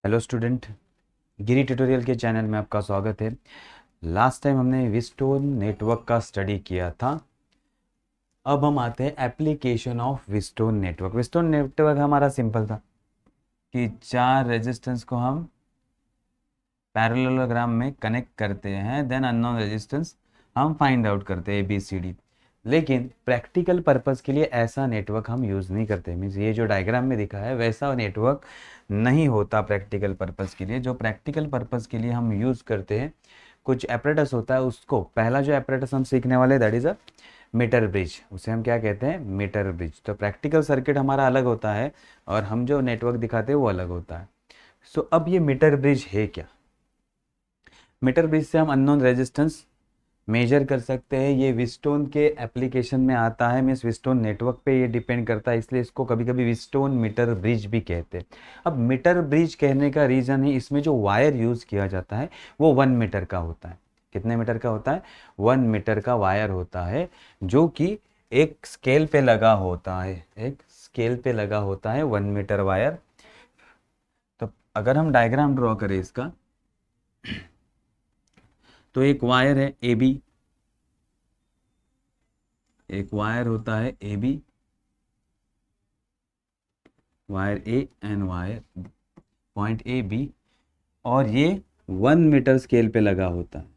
Hello student, गिरी tutorial के channel में आपका स्वागत है। लास्ट टाइम हमने विस्टोन नेटवर्क का स्टडी किया था। अब हम आते हैं application of Wheatstone network. Wheatstone network हमारा सिंपल था कि चार रेजिस्टेंस को हम पैरेललोग्राम में कनेक्ट करते हैं, देन अननोन रेजिस्टेंस हम फाइंड आउट करते हैं ABCD। लेकिन प्रैक्टिकल पर्पस के लिए ऐसा नेटवर्क हम यूज़ नहीं करते। मीन्स ये जो डायग्राम में दिखा है वैसा नेटवर्क नहीं होता प्रैक्टिकल पर्पस के लिए। जो प्रैक्टिकल पर्पस के लिए हम यूज़ करते हैं, कुछ एपरेटस होता है। उसको पहला जो एपरेटस हम सीखने वाले that is a metre bridge. उसे हम क्या कहते हैं? Metre bridge. तो प्रैक्टिकल सर्किट हमारा अलग होता है और हम जो नेटवर्क दिखाते हैं वो अलग होता है। सो अब ये मीटर ब्रिज है क्या? मीटर ब्रिज से हम अननोन रेजिस्टेंस मेजर कर सकते हैं। ये विस्टोन के एप्लीकेशन में आता है, मीन्स विस्टोन नेटवर्क पे ये डिपेंड करता है, इसलिए इसको कभी कभी विस्टोन मीटर ब्रिज भी कहते हैं। अब मीटर ब्रिज कहने का रीज़न है, इसमें जो वायर यूज़ किया जाता है वो 1 मीटर का होता है। कितने मीटर का होता है? 1 मीटर का वायर होता है, जो कि एक स्केल पे लगा होता है। एक स्केल पे लगा होता है 1 मीटर वायर। तो अगर हम डायग्राम ड्रॉ करें इसका, तो एक वायर है AB, एक वायर होता है AB, wire A and wire point AB, और ये 1 मीटर स्केल पे लगा होता है।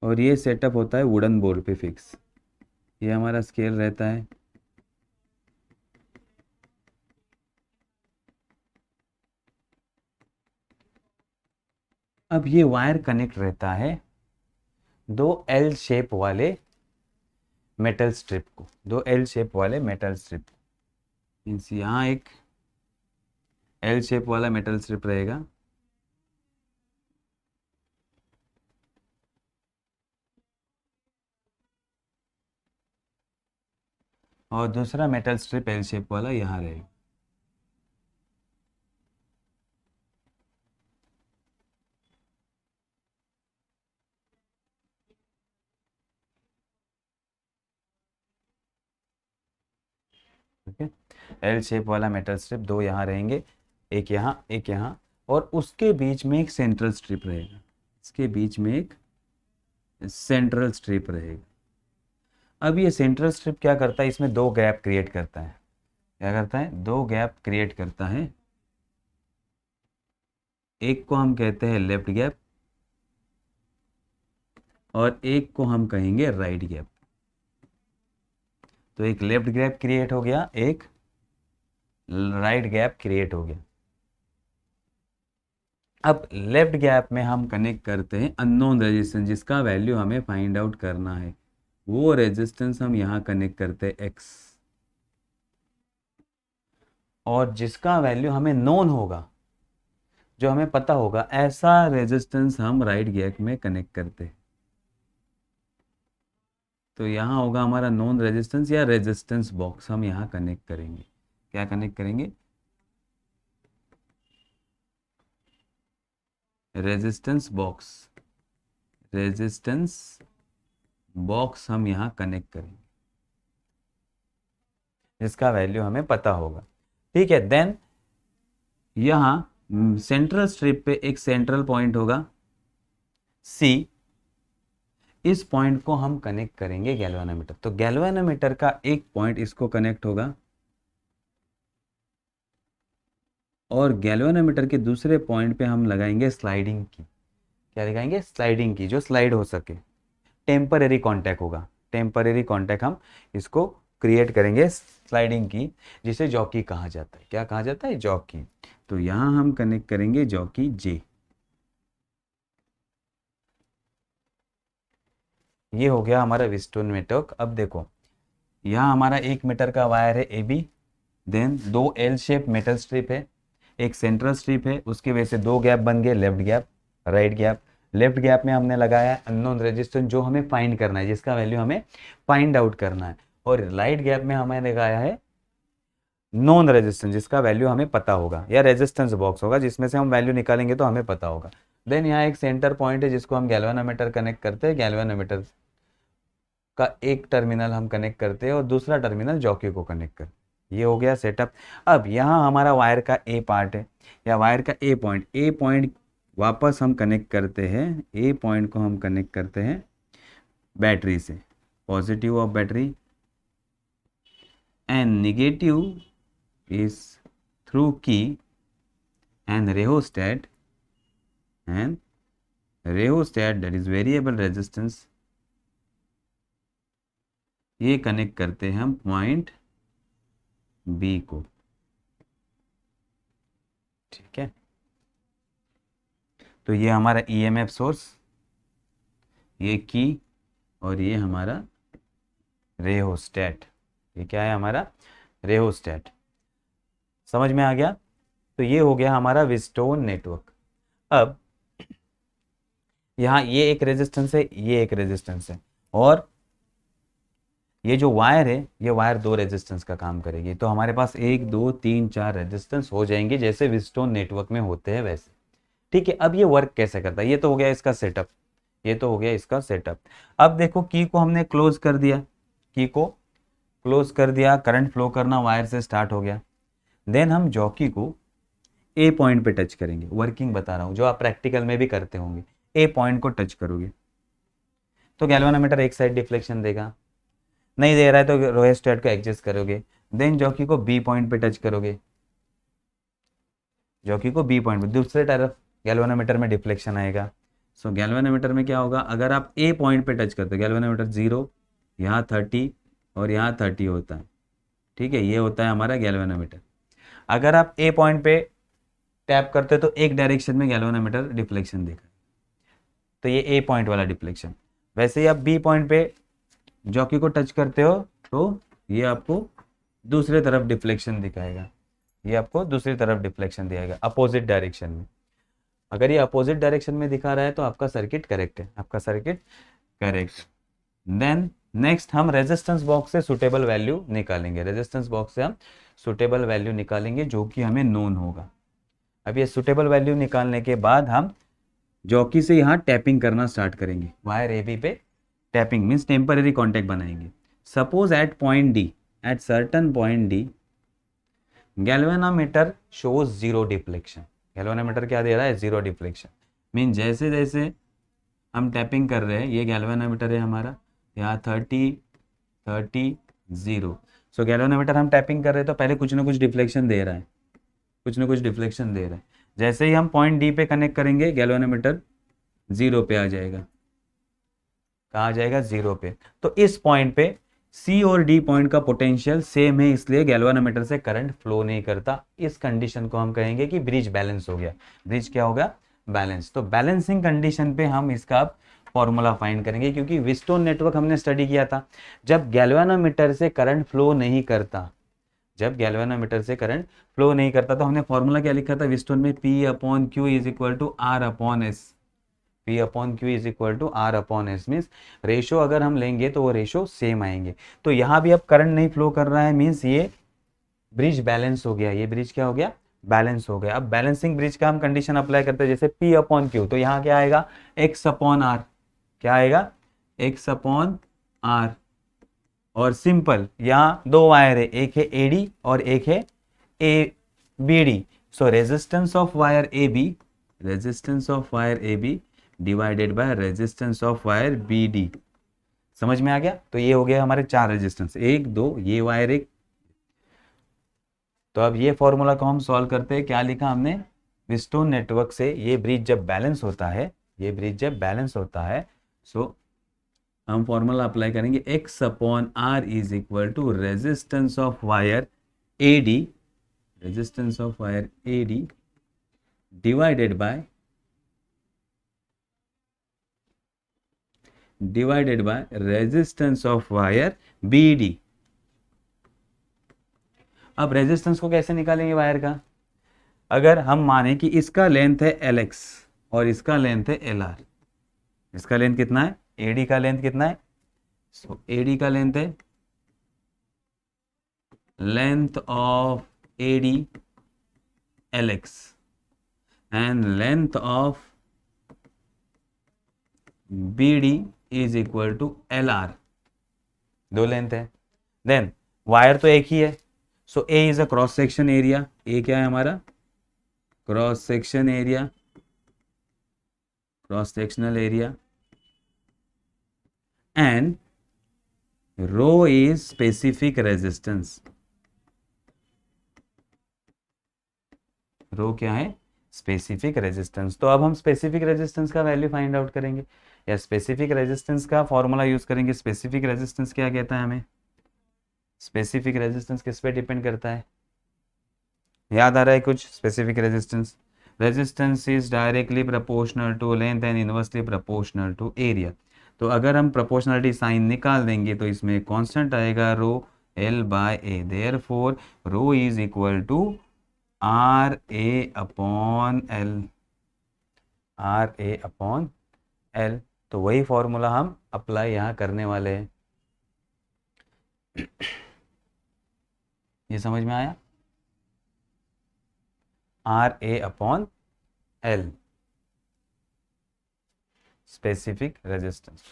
और ये सेटअप होता है वुडन बोर्ड पे फिक्स। ये हमारा स्केल रहता है। अब ये वायर कनेक्ट रहता है दो एल शेप वाले मेटल स्ट्रिप को, दो एल शेप वाले मेटल स्ट्रिप। मीन्स यहाँ एक एल शेप वाला मेटल स्ट्रिप रहेगा, और दूसरा मेटल स्ट्रिप एल शेप वाला यहाँ रहेगा। ठीक है, एल शेप वाला मेटल स्ट्रिप दो यहाँ रहेंगे, एक यहाँ एक यहाँ, और उसके बीच में एक सेंट्रल स्ट्रिप रहेगा। इसके बीच में एक सेंट्रल स्ट्रिप रहेगा। अब ये सेंट्रल स्ट्रिप क्या करता है? इसमें दो गैप क्रिएट करता है। क्या करता है? दो गैप क्रिएट करता है। एक को हम कहते हैं लेफ्ट गैप और एक को हम कहेंगे राइट गैप। तो एक लेफ्ट गैप क्रिएट हो गया, एक राइट गैप क्रिएट हो गया। अब लेफ्ट गैप में हम कनेक्ट करते हैं अननोन रेजिस्टेंस, जिसका वैल्यू हमें फाइंड आउट करना है। वो रेजिस्टेंस हम यहाँ कनेक्ट करते हैं X, और जिसका वैल्यू हमें नोन होगा, जो हमें पता होगा, ऐसा रेजिस्टेंस हम राइट गैप में कनेक्ट करते हैं। तो यहाँ होगा हमारा नोन रेजिस्टेंस या रेजिस्टेंस बॉक्स, हम यहाँ कनेक्ट करेंगे। क्या कनेक्ट करेंगे? Resistance box. रेजिस्टेंस बॉक्स हम यहाँ कनेक्ट करेंगे, जिसका वैल्यू हमें पता होगा। ठीक है, देन यहाँ सेंट्रल स्ट्रिप पे एक सेंट्रल पॉइंट होगा C। इस पॉइंट को हम कनेक्ट करेंगे गैल्वेनोमीटर। तो गैल्वेनोमीटर का एक पॉइंट इसको कनेक्ट होगा, और गैल्वेनोमीटर के दूसरे पॉइंट पे हम लगाएंगे स्लाइडिंग की। क्या लगाएंगे? स्लाइडिंग की, जो स्लाइड हो सके। टेम्परेरी कॉन्टैक्ट होगा, टेम्परेरी कॉन्टैक्ट हम इसको क्रिएट करेंगे, स्लाइडिंग की, जिसे जॉकी कहा जाता है। क्या कहा जाता है? जॉकी। तो यहाँ हम कनेक्ट करेंगे जॉकी J। ये हो गया हमारा विस्टोन नेटवर्क। अब देखो, यहाँ हमारा 1 मीटर का वायर है AB, देन दो एल शेप मेटल स्ट्रिप है, एक सेंट्रल स्ट्रिप है, उसकी वजह से दो गैप बन गए, left gap right gap. Left gap में हमने लगाया है अननोन रेजिस्टेंस, जो हमें फाइंड करना है, जिसका वैल्यू हमें फाइंड आउट करना है। और राइट गैप में हमें लगाया है नॉन रेजिस्टेंस, जिसका वैल्यू हमें पता होगा, या रेजिस्टेंस बॉक्स होगा, जिसमें से हम वैल्यू निकालेंगे तो हमें पता होगा। देन यहाँ एक सेंटर पॉइंट है जिसको हम गैल्वेनोमीटर कनेक्ट करते हैं। गैल्वेनोमीटर का एक टर्मिनल हम कनेक्ट करते हैं और दूसरा टर्मिनल जॉकी को कनेक्ट करते हैं। ये हो गया सेटअप। अब यहाँ हमारा वायर का ए पार्ट है या वायर का ए पॉइंट वापस हम कनेक्ट करते हैं, ए पॉइंट को हम कनेक्ट करते हैं बैटरी से, positive of battery and negative is through key and rheostat that is variable resistance, ये कनेक्ट करते हैं हम पॉइंट बी को। ठीक है, तो ये हमारा ईएमएफ सोर्स, ये की, और ये हमारा रेहोस्टेट। ये क्या है हमारा रेहोस्टेट। समझ में आ गया? तो ये हो गया हमारा व्हीटस्टोन नेटवर्क। अब यहाँ ये एक रेजिस्टेंस है, ये एक रेजिस्टेंस है, और ये जो वायर है ये वायर दो रेजिस्टेंस का काम करेगी। तो हमारे पास 1 2 3 4 रेजिस्टेंस हो जाएंगे जैसे व्हीटस्टोन नेटवर्क में होते हैं वैसे। ठीक है, अब ये वर्क कैसे करता है? ये तो हो गया इसका सेटअप, ये तो हो गया इसका सेटअप। अब देखो की को हमने क्लोज कर दिया, की को क्लोज कर दिया, करंट फ्लो करना वायर से स्टार्ट हो गया। देन हम जॉकी को ए पॉइंट पे टच करेंगे, वर्किंग बता रहा हूँ जो आप प्रैक्टिकल में भी करते होंगे। ए पॉइंट को टच करोगे तो गैल्वेनोमीटर एक साइड डिफ्लेक्शन देगा, नहीं दे रहा है तो रोहेस्टेट को एडजस्ट करोगे। देन जॉकी को बी पॉइंट पे टच करोगे, जॉकी को बी पॉइंट पे, दूसरे तरफ गैल्वेनोमीटर में डिफ्लेक्शन आएगा। सो गैल्वेनोमीटर में क्या होगा, अगर आप ए पॉइंट पे टच करते हो गैल्वेनोमीटर 0, यहाँ 30 और यहाँ 30 होता है। ठीक है, ये होता है हमारा गैल्वेनोमीटर। अगर आप ए पॉइंट पे टैप करते हो तो एक डायरेक्शन में गैल्वेनोमीटर डिफ्लेक्शन देगा, तो ये ए पॉइंट वाला डिफ्लेक्शन। वैसे ही आप बी पॉइंट पे जॉकी को टच करते हो तो ये आपको दूसरे तरफ डिफ्लेक्शन दिखाएगा, ये आपको दूसरी तरफ डिफ्लेक्शन दिखाएगा अपोजिट डायरेक्शन में। अगर ये अपोजिट डायरेक्शन में दिखा रहा है तो आपका सर्किट करेक्ट है, आपका सर्किट करेक्ट। देन नेक्स्ट हम रेजिस्टेंस बॉक्स से सुटेबल वैल्यू निकालेंगे, रेजिस्टेंस बॉक्स से हम सुटेबल वैल्यू निकालेंगे जो कि हमें नोन होगा। अब ये सुटेबल वैल्यू निकालने के बाद हम जॉकी से यहाँ टैपिंग करना स्टार्ट करेंगे, वायर ए बी पे टैपिंग मीन्स टेम्पररी कॉन्टैक्ट बनाएंगे। Suppose at point D, at certain point D galvanometer shows zero deflection. Galvanometer क्या दे रहा है? Zero deflection. मीन जैसे जैसे हम टैपिंग कर रहे हैं, ये गैल्वेनोमीटर है हमारा, यहाँ 30 30 0। सो गैल्वेनोमीटर हम टैपिंग कर रहे हैं तो पहले कुछ ना कुछ डिफ्लेक्शन दे रहा है, कुछ ना कुछ डिफ्लेक्शन दे रहा है। जैसे ही हम पॉइंट डी पे कनेक्ट करेंगे गैल्वेनोमीटर 0 पे आ जाएगा। कहाँ आ जाएगा? 0 पे। तो इस पॉइंट पे सी और डी पॉइंट का पोटेंशियल सेम है, इसलिए गैल्वेनोमीटर से करंट फ्लो नहीं करता। इस कंडीशन को हम कहेंगे कि ब्रिज बैलेंस हो गया। ब्रिज क्या होगा? बैलेंस। तो बैलेंसिंग कंडीशन पे हम इसका फॉर्मूला फाइंड करेंगे, क्योंकि व्हीटस्टोन नेटवर्क हमने स्टडी किया था। जब गैल्वेनोमीटर से करंट फ्लो नहीं करता, जब गैल्वेनोमीटर से करंट फ्लो नहीं करता तो हमने फॉर्मूला क्या लिखा था व्हीटस्टोन में? P upon Q is equal to R upon S। P upon Q is equal to R upon S means ratio अगर हम लेंगे तो वो रेशो सेम आएंगे। तो यहाँ भी अब करंट नहीं फ्लो कर रहा है, मीन्स ये ब्रिज बैलेंस हो गया। ये ब्रिज क्या हो गया? बैलेंस हो गया। अब बैलेंसिंग ब्रिज का हम कंडीशन अप्लाई करते हैं, जैसे P अपॉन Q, तो यहाँ क्या आएगा? X upon R। क्या आएगा? X upon R। और सिंपल यहाँ दो वायर है, एक है AD और एक है ABD। So resistance of wire AB, resistance of wire AB divided by resistance of wire BD। समझ में आ गया? तो ये हो गया हमारे 4 रेजिस्टेंस, 1 2, ये वायर एक। तो अब ये फॉर्मूला को हम सॉल्व करते हैं। क्या लिखा हमने? व्हीटस्टोन नेटवर्क से ये ब्रिज जब बैलेंस होता है, ये ब्रिज जब बैलेंस होता है, सो हम फॉर्मूला अप्लाई करेंगे X upon R is equal to resistance of wire AD, resistance of wire AD divided by resistance of wire BD। अब रेजिस्टेंस को कैसे निकालेंगे वायर का? अगर हम माने कि इसका लेंथ है LX और इसका लेंथ है LR। इसका लेंथ कितना है? AD का लेंथ कितना है? सो AD का लेंथ है, length of AD LX and length of BD is equal to LR। दो लेंथ है। देन वायर तो एक ही है, so A is a cross section area. A क्या है हमारा? Cross section area, cross sectional area. And rho is specific resistance. Rho क्या है? Specific resistance. तो अब हम स्पेसिफिक रेजिस्टेंस का वैल्यू फाइंड आउट करेंगे, या स्पेसिफिक रेजिस्टेंस का फॉर्मूला यूज करेंगे। स्पेसिफिक रेजिस्टेंस क्या कहता है हमें? स्पेसिफिक रेजिस्टेंस किस पे डिपेंड करता है? याद आ रहा है कुछ? Specific resistance, resistance is directly proportional to length and inversely proportional to area. तो अगर हम प्रोपोर्शनलिटी साइन निकाल देंगे तो इसमें कांस्टेंट आएगा rho L by A. Therefore rho is equal to R A upon L, R A upon L. तो वही फॉर्मूला हम अप्लाई यहाँ करने वाले हैं। ये समझ में आया? R A upon L, specific resistance.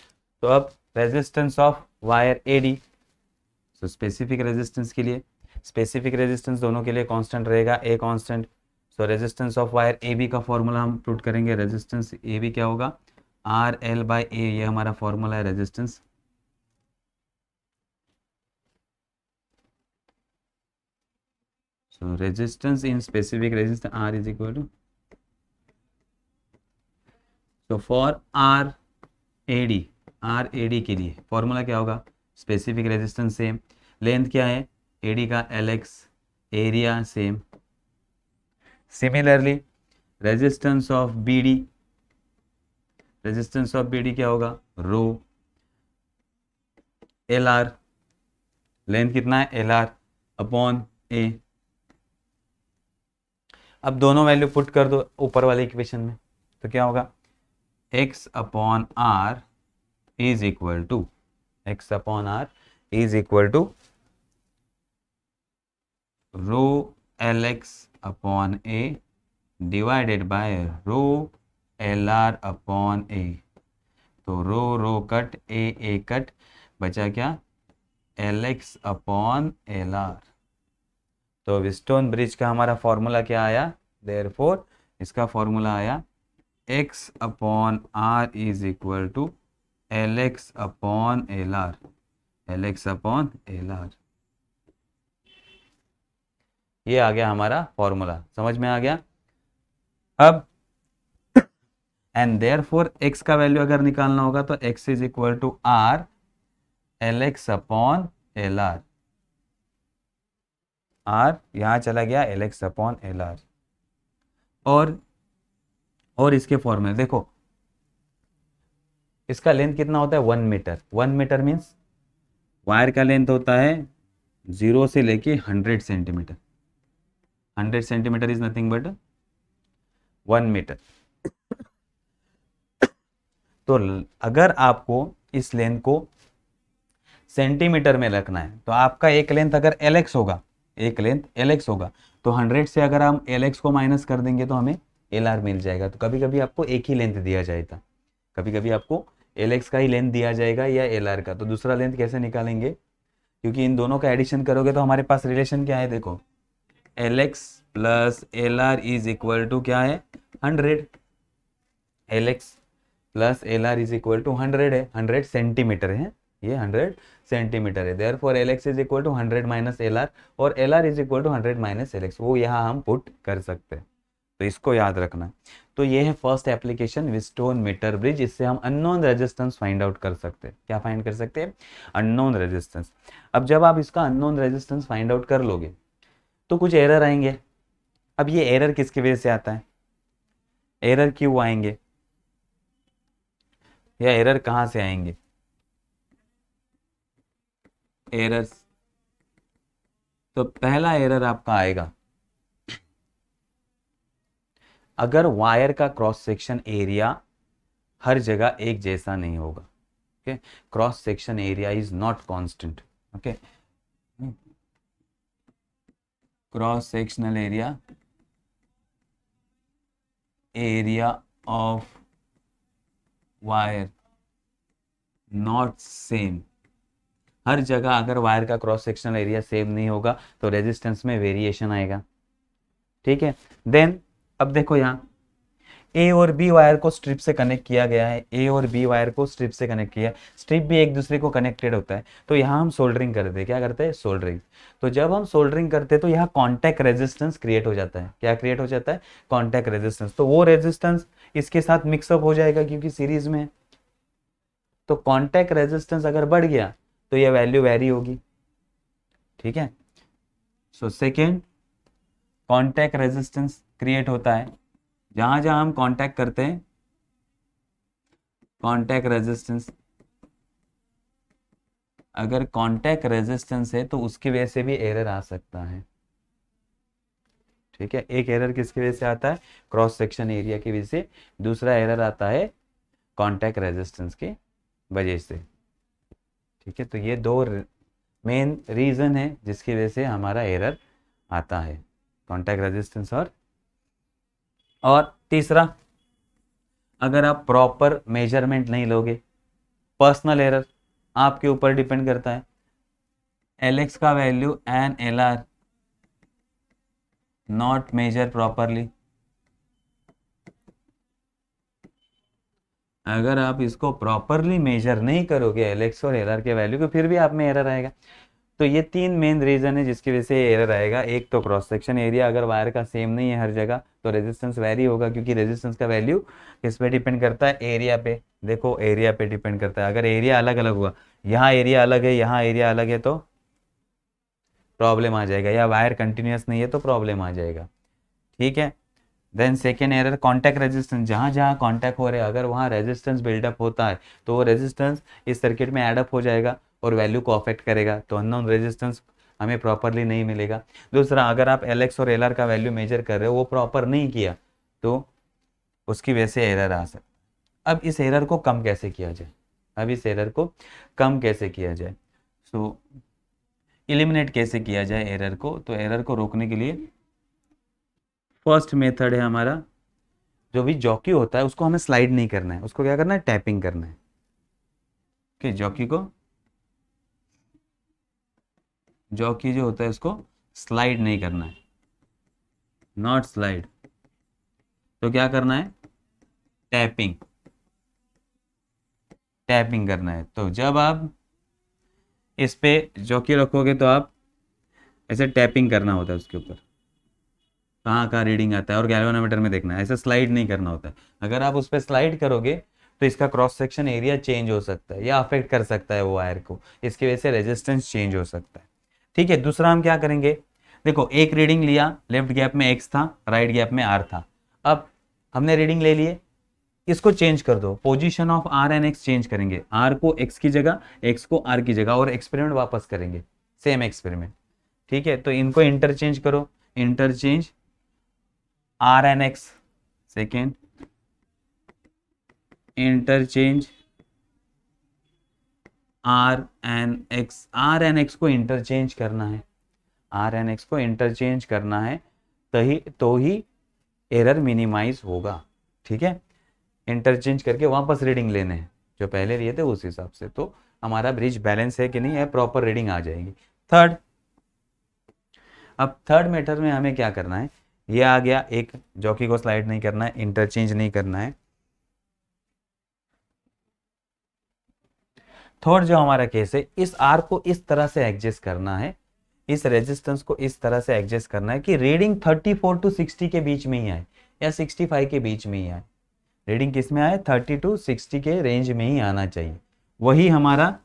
तो अब रेजिस्टेंस ऑफ वायर एडी, तो स्पेसिफिक रेजिस्टेंस के लिए, स्पेसिफिक रेजिस्टेंस दोनों के लिए कांस्टेंट रहेगा, a constant. So resistance of wire A B का फॉर्मूला हम पुट करेंगे। रेजिस्टेंस ए बी क्या होगा? आर एल बाई ए, ये हमारा फॉर्मूला है resistance. So resistance in specific resistance R is equal to, तो for R A D, R A D के लिए फॉर्मूला क्या होगा? स्पेसिफिक रेजिस्टेंस सेम, लेंथ क्या है ए डी का? L X, area same. Similarly resistance of B D, resistance of B D क्या होगा? रो एल आर, लेंथ कितना है? L R upon A. अब दोनों वैल्यू पुट कर दो ऊपर वाले इक्वेशन में, तो क्या होगा? x upon R is equal to, x upon R is equal to rho L X upon A divided by rho L R upon A. तो rho rho cut, A cut, बचा क्या? L X upon L R. तो Wheatstone bridge का हमारा formula क्या आया? Therefore इसका formula आया x upon R is equal to L X upon L R, L X upon L R. ये आ गया हमारा फॉर्मूला, समझ में आ गया? अब एंड देयरफॉर x का वैल्यू अगर निकालना होगा तो x is equal to R L X upon L R. R यहां चला गया, L X upon L R. और इसके फॉर्मूले देखो, इसका लेंथ कितना होता है? 1 मीटर। 1 मीटर मीन्स वायर का लेंथ होता है 0 से लेके 100 centimetre. 100 centimetre is nothing but 1 metre. तो अगर आपको इस लेंथ को सेंटीमीटर में रखना है तो आपका एक लेंथ अगर एल एक्स होगा, एक लेंथ एल एक्स होगा, तो 100 से अगर हम एल एक्स को माइनस कर देंगे तो हमें एल आर मिल जाएगा। तो कभी कभी आपको एक ही लेंथ दिया जाएगा, कभी कभी आपको एल एक्स का ही लेंथ दिया जाएगा या एल आर का। तो दूसरा लेंथ कैसे निकालेंगे? क्योंकि इन दोनों का एडिशन करोगे तो हमारे पास रिलेशन क्या है? देखो L X plus L R is equal to क्या है? 100। L X plus L R is equal to 100 है, 100 सेंटीमीटर है, ये 100 सेंटीमीटर है। Therefore L X is equal to 100 minus L R, और L R is equal to 100 minus L X, वो यहाँ हम पुट कर सकते हैं। तो इसको याद रखना। तो ये है first application Wheatstone metre bridge. इससे हम अननोन रेजिस्टेंस फाइंड आउट कर सकते हैं। क्या फाइंड कर सकते हैं? Unknown resistance. अब जब आप इसका अननोन रेजिस्टेंस फाइंड आउट कर लोगे तो कुछ एरर आएंगे। अब ये एरर किसकी वजह से आता है? एरर क्यों आएंगे या एरर कहां से आएंगे? एरर्स, तो पहला एरर आपका आएगा अगर वायर का क्रॉस सेक्शन एरिया हर जगह एक जैसा नहीं होगा। Okay, cross section area is not constant. Okay, cross sectional area, area of wire not same, हर जगह अगर वायर का क्रॉस सेक्शनल एरिया सेम नहीं होगा तो रेजिस्टेंस में वेरिएशन आएगा। ठीक है, देन अब देखो यहाँ ए और बी वायर को स्ट्रिप से कनेक्ट किया गया है, ए और बी वायर को स्ट्रिप से कनेक्ट किया, स्ट्रिप भी एक दूसरे को कनेक्टेड होता है। तो यहाँ हम सोल्डरिंग करते हैं, क्या करते हैं, सोल्डरिंग। तो जब हम सोल्डरिंग करते हैं तो यहाँ कॉन्टैक्ट रेजिस्टेंस क्रिएट हो जाता है। क्या क्रिएट हो जाता है, कॉन्टैक्ट रेजिस्टेंस। तो वो रेजिस्टेंस इसके साथ मिक्सअप हो जाएगा क्योंकि सीरीज में है। तो कॉन्टैक्ट रेजिस्टेंस अगर बढ़ गया तो ये वैल्यू वेरी होगी। ठीक है, so second contact resistance create होता है जहां जहां हम कॉन्टैक्ट करते हैं, कॉन्टैक्ट रेजिस्टेंस, अगर कॉन्टैक्ट रेजिस्टेंस है तो उसकी वजह से भी एरर आ सकता है। ठीक है, एक एरर किसकी वजह से आता है, क्रॉस सेक्शन एरिया की वजह से, दूसरा एरर आता है कॉन्टैक्ट रेजिस्टेंस की वजह से। ठीक है, तो ये दो मेन रीजन है जिसकी वजह से हमारा एरर आता है, कॉन्टैक्ट रेजिस्टेंस और तीसरा, अगर आप प्रॉपर मेजरमेंट नहीं लोगे, पर्सनल एरर आपके ऊपर डिपेंड करता है। एल का value and L R not measure properly, अगर आप इसको प्रॉपरली मेजर नहीं करोगे एल और एल आर के वैल्यू को, फिर भी आप में एरर आएगा। तो ये तीन मेन रीजन है जिसकी वजह से एरर आएगा। एक तो क्रॉस सेक्शन एरिया अगर वायर का सेम नहीं है हर जगह तो रेजिस्टेंस वेरी होगा, क्योंकि रेजिस्टेंस का वैल्यू किस पे डिपेंड करता है, एरिया पे। देखो एरिया पे डिपेंड करता है। अगर एरिया अलग अलग हुआ, यहाँ एरिया अलग है, यहाँ एरिया अलग है, तो प्रॉब्लम आ जाएगा, या वायर कंटिन्यूस नहीं है तो प्रॉब्लम आ जाएगा। ठीक है, then second error contact resistance, जहाँ जहाँ कॉन्टैक्ट हो रहे हैं अगर वहाँ रेजिस्टेंस बिल्डअप होता है तो वो रेजिस्टेंस इस सर्किट में एडअप हो जाएगा और वैल्यू को अफेक्ट करेगा, तो अननोन रेजिस्टेंस हमें प्रॉपरली नहीं मिलेगा। दूसरा, अगर आप एल और एल का वैल्यू मेजर कर रहे हो, वो प्रॉपर नहीं किया तो उसकी वजह से एरर आ सकता। अब इस एरर को कम कैसे किया जाए, अब इस एरर को कम कैसे किया जाए, सो एलिमिनेट कैसे किया जाए एरर को। तो एरर को रोकने के लिए फर्स्ट मेथड है हमारा, जो भी जॉकी होता है उसको हमें स्लाइड नहीं करना है, उसको क्या करना है, टैपिंग करना है। कि जॉकी को, जॉकी जो होता है उसको स्लाइड नहीं करना है, नॉट स्लाइड। तो क्या करना है, टैपिंग, टैपिंग करना है। तो जब आप इस पे जॉकी रखोगे तो आप ऐसे टैपिंग करना होता है उसके ऊपर, कहाँ कहाँ रीडिंग आता है, और गैल्वेनोमीटर में देखना है, ऐसे स्लाइड नहीं करना होता है। अगर आप उस पर स्लाइड करोगे तो इसका क्रॉस सेक्शन एरिया चेंज हो सकता है या अफेक्ट कर सकता है वो वायर को, इसकी वजह से रेजिस्टेंस चेंज हो सकता है। ठीक है, दूसरा हम क्या करेंगे, देखो एक रीडिंग लिया, लेफ्ट गैप में एक्स था, राइट गैप में आर था। अब हमने रीडिंग ले लिए, इसको चेंज कर दो, position of R and X change करेंगे, आर को एक्स की जगह, एक्स को आर की जगह, और एक्सपेरिमेंट वापस करेंगे, सेम एक्सपेरिमेंट। ठीक है, तो इनको इंटरचेंज करो, interchange R and X, second interchange R and X, R and X को इंटरचेंज करना है, आर एन एक्स को इंटरचेंज करना है, तो ही एरर मिनिमाइज होगा। ठीक है, इंटरचेंज करके वापस रीडिंग लेने हैं जो पहले लिए थे उस हिसाब से, तो हमारा ब्रिज बैलेंस है कि नहीं है, प्रॉपर रीडिंग आ जाएगी। थर्ड, अब थर्ड मेथड में हमें क्या करना है, ये आ गया, एक जॉकी को स्लाइड नहीं करना है, इंटरचेंज नहीं करना है। थर्ड जो हमारा केस है, इस आर को इस तरह से एडजस्ट करना है, इस रेजिस्टेंस को इस तरह से एडजस्ट करना है कि रीडिंग 34 टू 60 के बीच में ही आए या 65 के बीच में ही आए। रीडिंग किस में आए, 30 टू 60 के रेंज में ही आना चाहिए, वही हमारा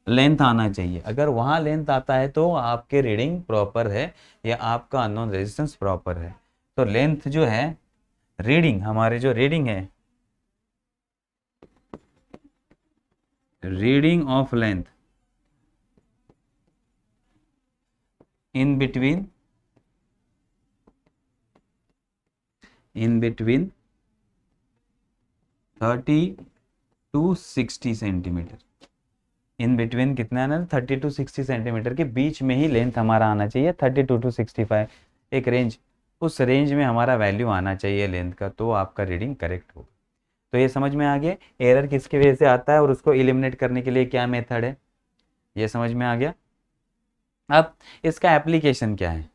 लेंथ आना चाहिए। अगर वहाँ लेंथ आता है तो आपके रीडिंग प्रॉपर है या आपका अननोन रेजिस्टेंस प्रॉपर है। तो लेंथ जो है, रीडिंग, हमारे जो रीडिंग है, reading of length in between 30 to 60 centimetre, in between कितना है ना, 30 टू 60 सेंटीमीटर के बीच में ही लेंथ हमारा आना चाहिए, 32 टू 65 एक रेंज, उस रेंज में हमारा वैल्यू आना चाहिए लेंथ का, तो आपका रीडिंग करेक्ट होगा। तो ये समझ में आ गया एरर किसकी वजह से आता है और उसको एलिमिनेट करने के लिए क्या मेथड है। ये समझ में आ गया। अब इसका एप्लीकेशन क्या है?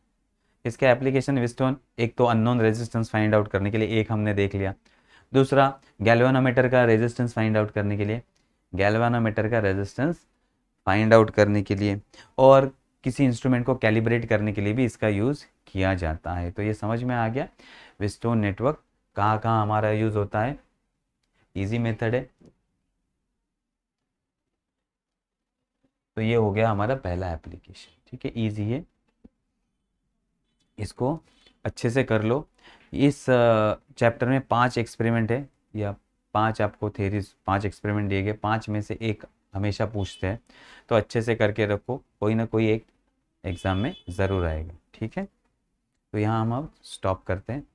इसका एप्लीकेशन विस्टोन, एक तो अननोन रेजिस्टेंस फाइंड आउट करने के लिए, एक हमने देख लिया। दूसरा गैल्वेनोमीटर का रेजिस्टेंस फाइंड आउट करने के लिए, गैल्वेनोमीटर का रेजिस्टेंस फाइंड आउट करने के लिए, और किसी इंस्ट्रूमेंट को कैलिब्रेट करने के लिए भी इसका यूज़ किया जाता है। तो ये समझ में आ गया विस्टोन नेटवर्क कहाँ कहाँ हमारा यूज़ होता है। इजी मेथड है। तो ये हो गया हमारा पहला एप्लीकेशन, ठीक है, इजी है, इसको अच्छे से कर लो। इस चैप्टर में 5 एक्सपेरिमेंट है, या 5 आपको थेरीज, 5 एक्सपेरिमेंट दिए गए, 5 में से एक हमेशा पूछते हैं, तो अच्छे से करके रखो, कोई ना कोई एक एग्ज़ाम में ज़रूर आएगा, ठीक है। तो यहाँ हम अब स्टॉप करते हैं।